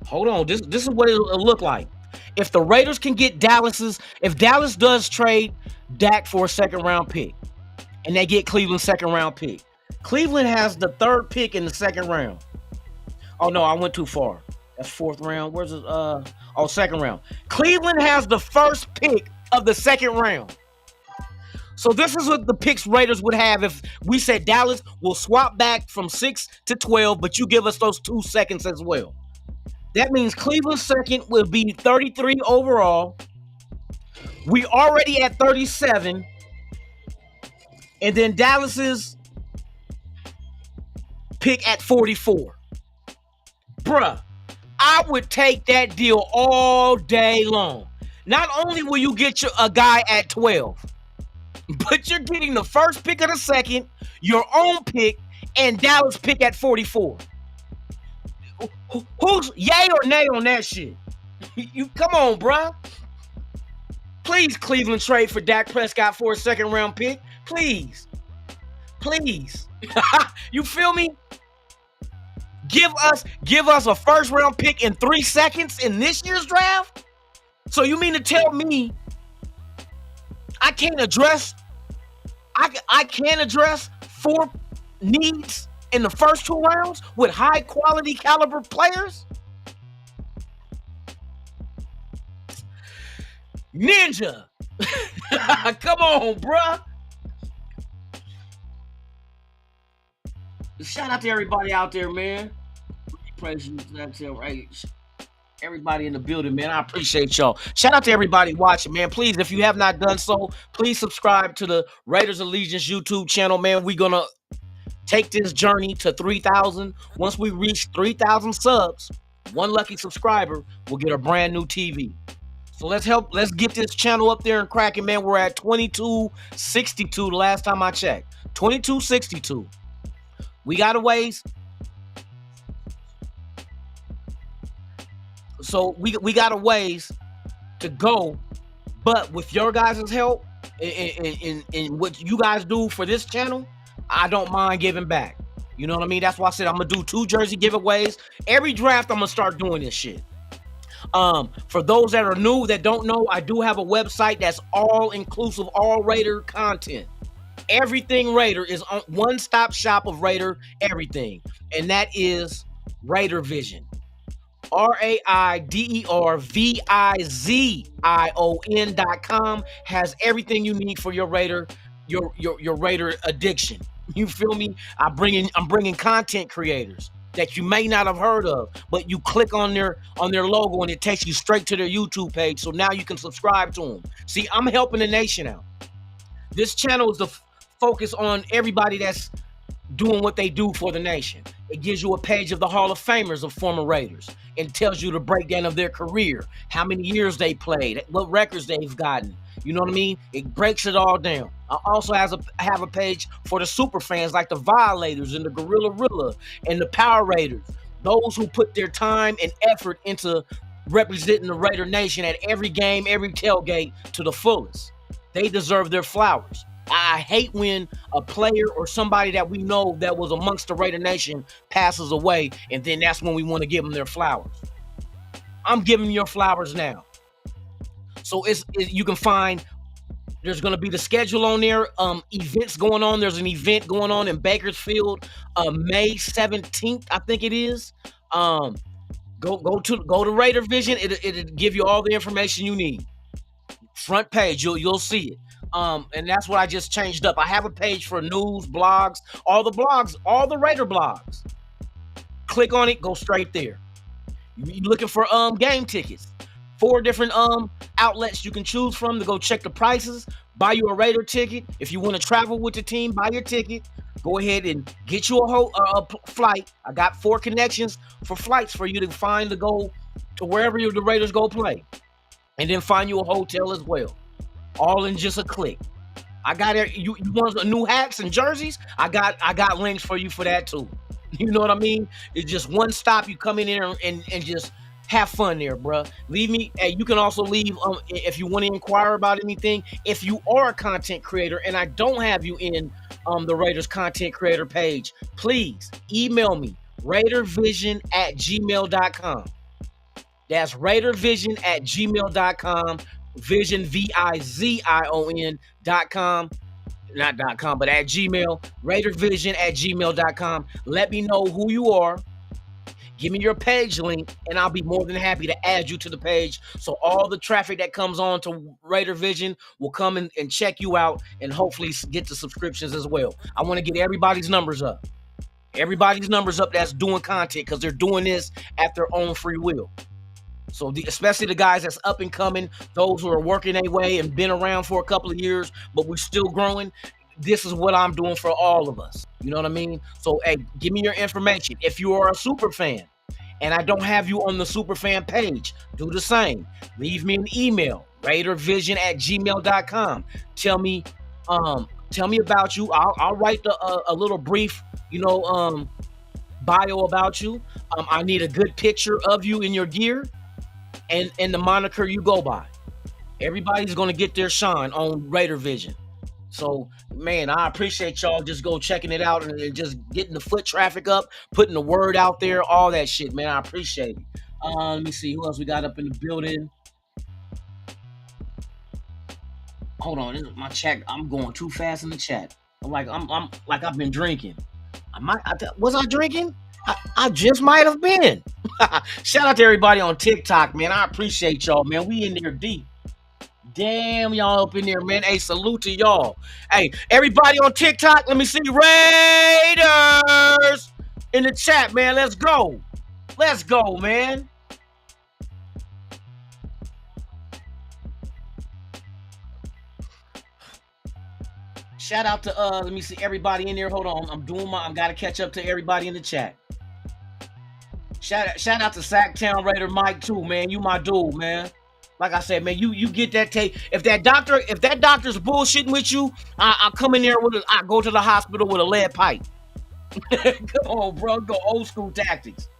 Hold on. This is what it'll look like. If the Raiders can get if Dallas does trade Dak for a second round pick, and they get Cleveland's second round pick. Cleveland has the 3rd pick in the second round. Oh no, I went too far. That's 4th round. Where's it? Second round. Cleveland has the 1st pick of the second round. So this is what the picks Raiders would have if we said Dallas will swap back from 6 to 12, but you give us those 2 seconds as well. That means Cleveland's second will be 33 overall. We already at 37. And then Dallas's pick at 44. Bruh, I would take that deal all day long. Not only will you get a guy at 12, but you're getting the 1st pick of the second, your own pick, and Dallas pick at 44. Who's yay or nay on that shit? You come on, bruh. Please, Cleveland, trade for Dak Prescott for a second round pick. Please. You feel me? Give us a 1st round pick in 3 seconds in this year's draft? So you mean to tell me I can't address 4 needs in the first 2 rounds with high quality caliber players? Ninja. Come on, bruh. Shout out to everybody out there, man. Praise you, everybody in the building, man. I appreciate y'all. Shout out to everybody watching, man. Please, if you have not done so, please subscribe to the Raiders Allegiance YouTube channel, man. We're gonna take this journey to 3,000. Once we reach 3,000 subs, 1 lucky subscriber will get a brand new TV. So let's get this channel up there and cracking, man. We're at 2262 the last time I checked. 2262. We got a ways. So we got a ways to go, but with your guys' help and what you guys do for this channel, I don't mind giving back. You know what I mean? That's why I said I'm gonna do 2 jersey giveaways. Every draft I'm gonna start doing this shit. For those that are new that don't know, I do have a website that's all inclusive, all Raider content. Everything Raider is on one-stop shop of Raider everything, and that is Raider Vision. RAIDERVIZION.com has everything you need for your Raider, your Raider addiction. You feel me? I'm bringing content creators that you may not have heard of, but you click on their logo and it takes you straight to their YouTube page. So now you can subscribe to them. See, I'm helping the nation out. This channel is the focus on everybody that's doing what they do for the nation. It gives you a page of the Hall of Famers of former Raiders and tells you the breakdown of their career, how many years they played, what records they've gotten. You know what I mean? It breaks it all down. I also have a page for the super fans like the Violators and the Gorilla Rilla and the Power Raiders, those who put their time and effort into representing the Raider Nation at every game, every tailgate to the fullest. They deserve their flowers. I hate when a player or somebody that we know that was amongst the Raider Nation passes away, and then that's when we want to give them their flowers. I'm giving your flowers now. So you can find, there's going to be the schedule on there, events going on. There's an event going on in Bakersfield, May 17th, I think it is. Go to Raider Vision. It'll give you all the information you need. Front page, you'll see it. And that's what I just changed up. I have a page for news, blogs, all the Raider blogs. Click on it, go straight there. You looking for game tickets? 4 different outlets you can choose from to go check the prices. Buy you a Raider ticket. If you want to travel with the team, buy your ticket. Go ahead and get you a flight. I got 4 connections for flights for you to find to go to wherever the Raiders go play, and then find you a hotel as well. All in just a click. I got it. You want new hats and jerseys? I got links for you for that too. You know what I mean? It's just one stop. You come in there and just have fun there, bruh. Leave me. Hey, you can also leave if you want to inquire about anything. If you are a content creator and I don't have you in the Raiders content creator page, please email me raidervision@gmail.com. That's raidervision@gmail.com. Vision VIZION.com. Not .com, but at Gmail. raidervision@gmail.com. Let me know who you are. Give me your page link, and I'll be more than happy to add you to the page. So all the traffic that comes on to Raider Vision will come and check you out and hopefully get the subscriptions as well. I want to get everybody's numbers up. Everybody's numbers up that's doing content, because they're doing this at their own free will. So especially the guys that's up and coming, those who are working their way and been around for a couple of years, but we're still growing. This is what I'm doing for all of us. You know what I mean? So, hey, give me your information. If you are a super fan and I don't have you on the super fan page, do the same. Leave me an email, raidervision@gmail.com. Tell me about you. I'll write a little brief, bio about you. I need a good picture of you in your gear and the moniker you go by. Everybody's gonna get their shine on Raider Vision. So, man, I appreciate y'all just go checking it out and just getting the foot traffic up, putting the word out there, all that shit, man. I appreciate it. Let me see who else we got up in the building. Hold on, this is my chat. I'm going too fast in the chat. I'm like I've been drinking. Was I drinking? I just might have been. Shout out to everybody on TikTok, man. I appreciate y'all, man. We in there deep. Damn, y'all up in there, man. Hey, salute to y'all. Hey, everybody on TikTok, let me see Raiders in the chat, man. Let's go. Let's go, man. Shout out to let me see everybody in there. Hold on. I gotta catch up to everybody in the chat. Shout out to Sacktown Raider Mike too, man. You my dude, man. Like I said, man, you get that tape. If that doctor's bullshitting with you, I come in there I go to the hospital with a lead pipe. Come on, bro, go old school tactics.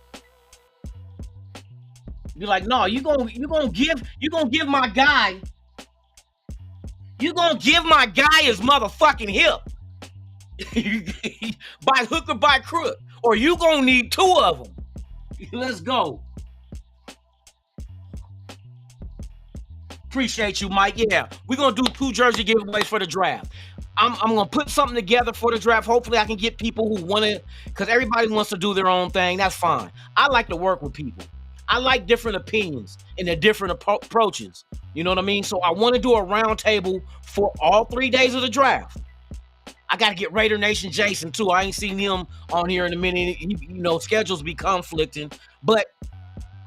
Be like, no, you gonna give my guy. You gonna give my guy his motherfucking hip. By hook or by crook. Or you gonna need 2 of them. Let's go. Appreciate you, Mike. Yeah, we're gonna do 2 jersey giveaways for the draft. I'm gonna put something together for the draft. Hopefully I can get people who want to, because everybody wants to do their own thing. That's fine. I like to work with people. I like different opinions and the different approaches. You know what I mean? So I want to do a round table for all 3 days of the draft. I got to get Raider Nation Jason too. I ain't seen him on here in a minute. Schedules be conflicting, but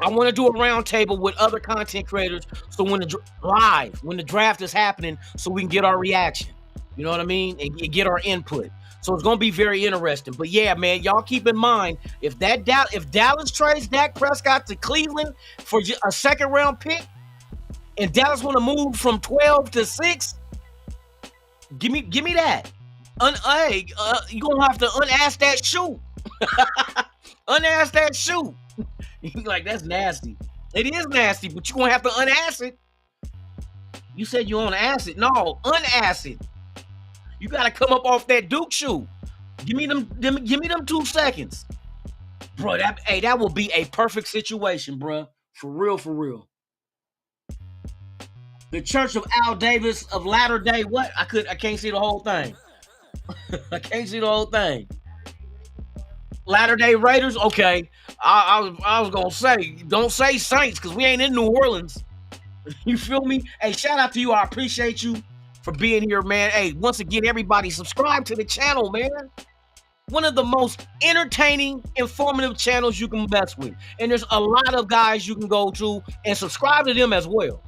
I want to do a round table with other content creators. So when the draft is happening, so we can get our reaction. You know what I mean? And get our input. So it's going to be very interesting. But yeah, man, y'all keep in mind, if Dallas trades Dak Prescott to Cleveland for a 2nd round pick, and Dallas want to move from 12 to 6, give me that. You're going to have to unask that shoe. Unask that shoe. You're like, that's nasty. It is nasty, but you're going to have to unask it. You said you want to ask it. No, unask it. You got to come up off that Duke shoe. Give me them 2 seconds. Bro, that will be a perfect situation, bro. For real. The Church of Al Davis of Latter-day what? I can't see the whole thing. I can't see the whole thing. Latter-day Raiders. Okay, I was gonna say, don't say Saints because we ain't in New Orleans. You feel me? Hey, shout out to you. I appreciate you for being here, man. Hey, once again, everybody subscribe to the channel, man. One of the most entertaining, informative channels you can mess with. And there's a lot of guys you can go to and subscribe to them as well.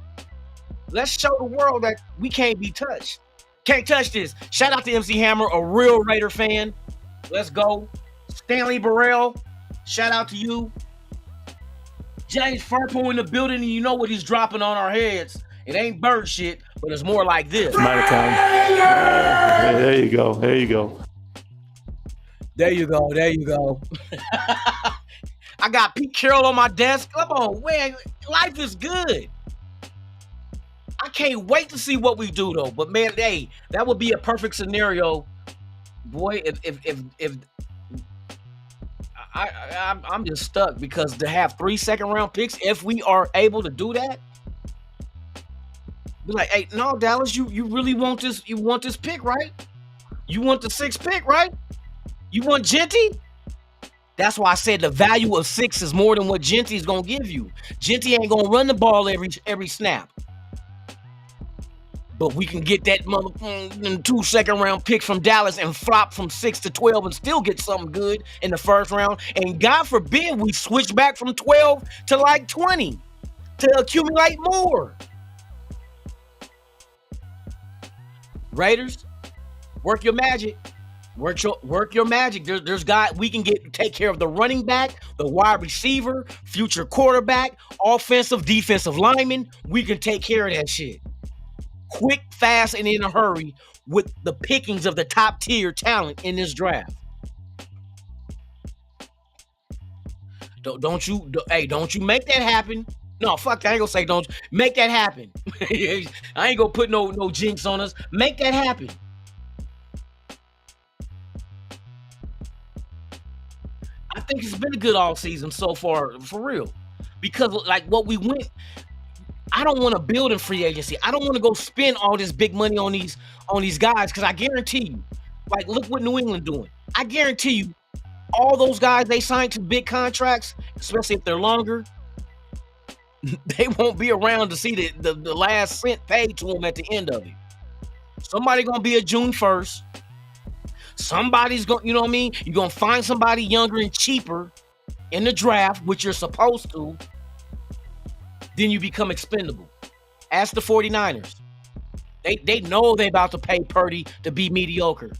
Let's show the world that we can't be touched. Can't touch this. Shout out to MC Hammer, a real Raider fan. Let's go. Stanley Burrell, shout out to you. James Furpo in the building, and you know what he's dropping on our heads. It ain't bird shit, but it's more like this. Time. There you go. There you go. There you go. There you go. I got Pete Carroll on my desk. Come on, man. Life is good. I can't wait to see what we do, though. But, man, hey, that would be a perfect scenario. Boy, if I'm just stuck because to have 3 second-round picks, if we are able to do that, be like, hey, no, Dallas, you really want this? You want this pick, right? You want the 6th pick, right? You want Genty? That's why I said the value of 6 is more than what Genty is gonna give you. Genty ain't gonna run the ball every snap. But we can get that motherfucking 2 second-round picks from Dallas and flop from 6 to 12 and still get something good in the first round. And God forbid we switch back from 12 to like 20 to accumulate more. Raiders, work your magic. Work your magic. There's guys we can take care of the running back, the wide receiver, future quarterback, offensive, defensive lineman. We can take care of that shit. Quick, fast, and in a hurry with the pickings of the top tier talent in this draft. Don't you make that happen. No, fuck that. I ain't gonna say don't make that happen. I ain't gonna put no jinx on us. Make that happen. I think it's been a good all season so far, for real. Because like what we went, I don't want to build in free agency. I don't want to go spend all this big money on these guys because I guarantee you, like look what New England doing. I guarantee you, all those guys they signed to big contracts, especially if they're longer, they won't be around to see the last cent paid to them at the end of it. Somebody gonna be a June 1st. Somebody's going, you know what I mean? You're going to find somebody younger and cheaper in the draft, which you're supposed to. Then you become expendable. Ask the 49ers. They know they about to pay Purdy to be mediocre.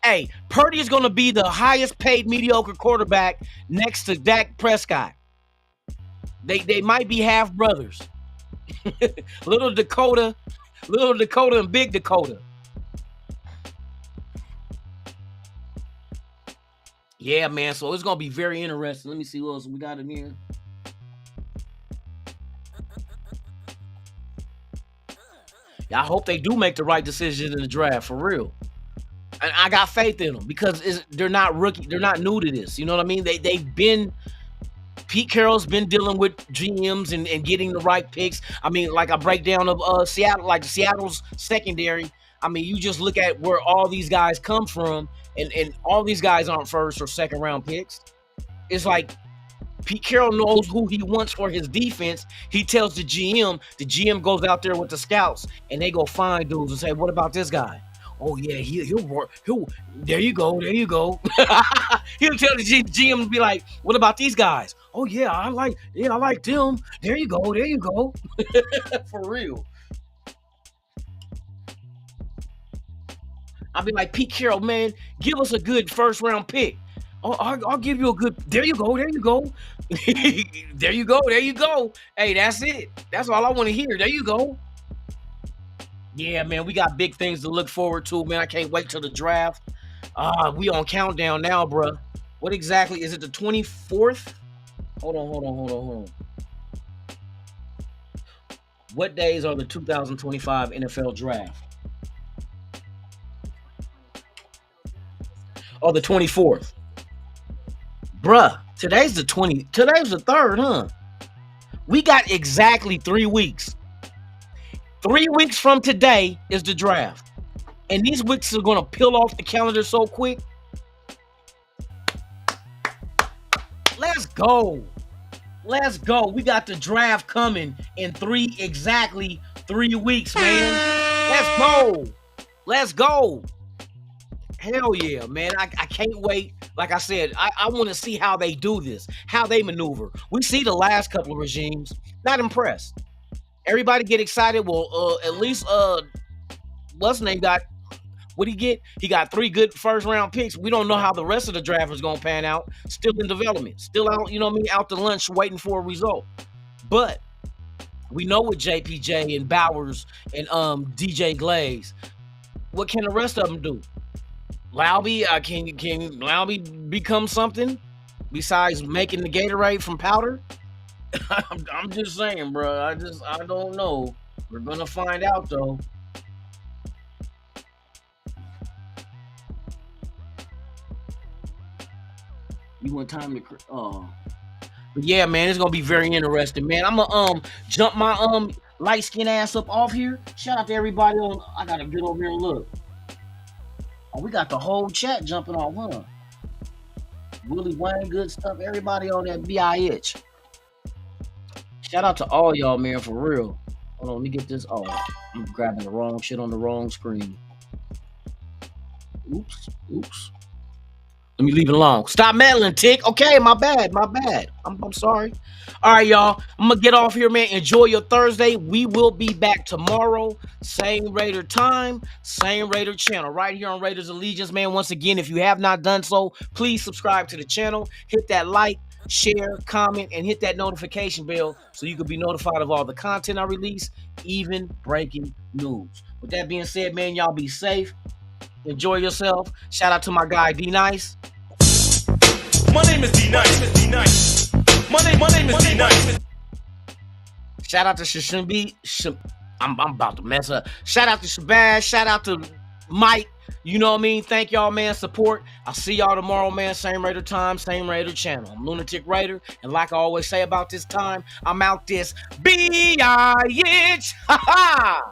Hey, Purdy is going to be the highest paid mediocre quarterback next to Dak Prescott. They might be half brothers. Little Dakota and Big Dakota. Yeah, man. So it's gonna be very interesting. Let me see what else we got in here. Yeah, I hope they do make the right decision in the draft for real. And I got faith in them because they're not rookie. They're not new to this. You know what I mean? They've been. Pete Carroll's been dealing with GMs and getting the right picks. I mean, like a breakdown of Seattle, like Seattle's secondary. I mean, you just look at where all these guys come from, and all these guys aren't first or second round picks. It's like Pete Carroll knows who he wants for his defense. He tells the GM goes out there with the scouts, and they go find dudes and say, "What about this guy? Oh yeah, he'll work. There you go. He'll tell the GM to be like, "What about these guys? Oh yeah, I like them. There you go. For real." I'll be like, Pete Carroll, man, give us a good first round pick. Oh, I'll give you a good. There you go. There you go. Hey, that's it. That's all I want to hear. There you go. Yeah, man, we got big things to look forward to, man. I can't wait till the draft. We on countdown now, bro. What exactly is it? The 24th? Hold on. What days are the 2025 NFL draft? Oh, the 24th. Bruh, today's the 3rd, huh? We got exactly 3 weeks. 3 weeks from today is the draft. And these weeks are going to peel off the calendar so quick. go. Let's go. We got the draft coming in exactly 3 weeks, man. Let's go. Let's go. Hell yeah, man. I can't wait. Like I said, I want to see how they do this, how they maneuver. We see the last couple of regimes. Not impressed. Everybody get excited. Well, at least what's his name got, what'd he get? He got 3 good first round picks. We don't know how the rest of the draft is gonna pan out. Still in development. Still out, you know what I mean, out to lunch waiting for a result. But we know what JPJ and Bowers and DJ Glaze. What can the rest of them do? Laube, can Laube become something besides making the Gatorade from powder? I'm just saying, bro. I don't know. We're gonna find out though. You want time to? But yeah, man, it's gonna be very interesting, man. I'm gonna jump my light skin ass up off here. Shout out to everybody on. I gotta get over here and look. Oh, we got the whole chat jumping off, huh? Willie Wayne, good stuff. Everybody on that BIH. Shout out to all y'all, man, for real. Hold on, let me get this. Oh, I'm grabbing the wrong shit on the wrong screen. Oops. Let me leave it alone. Stop meddling, Tick. Okay, my bad. I'm sorry. All right, y'all. I'm gonna get off here, man. Enjoy your Thursday. We will be back tomorrow. Same Raider time, same Raider channel, right here on Raiders Allegiance, man. Once again, if you have not done so, please subscribe to the channel. Hit that like, share, comment, and hit that notification bell so you can be notified of all the content I release, even breaking news. With that being said, man, y'all be safe. Enjoy yourself. Shout out to my guy D-Nice. My name is D-Nice. My name is D-Nice. Shout out to Shishimbi. I'm about to mess up. Shout out to Shabazz. Shout out to Mike. You know what I mean? Thank y'all, man. Support. I'll see y'all tomorrow, man. Same Raider time, same Raider channel. I'm Lunatik Raider. And like I always say about this time, I'm out this bitch. Ha ha.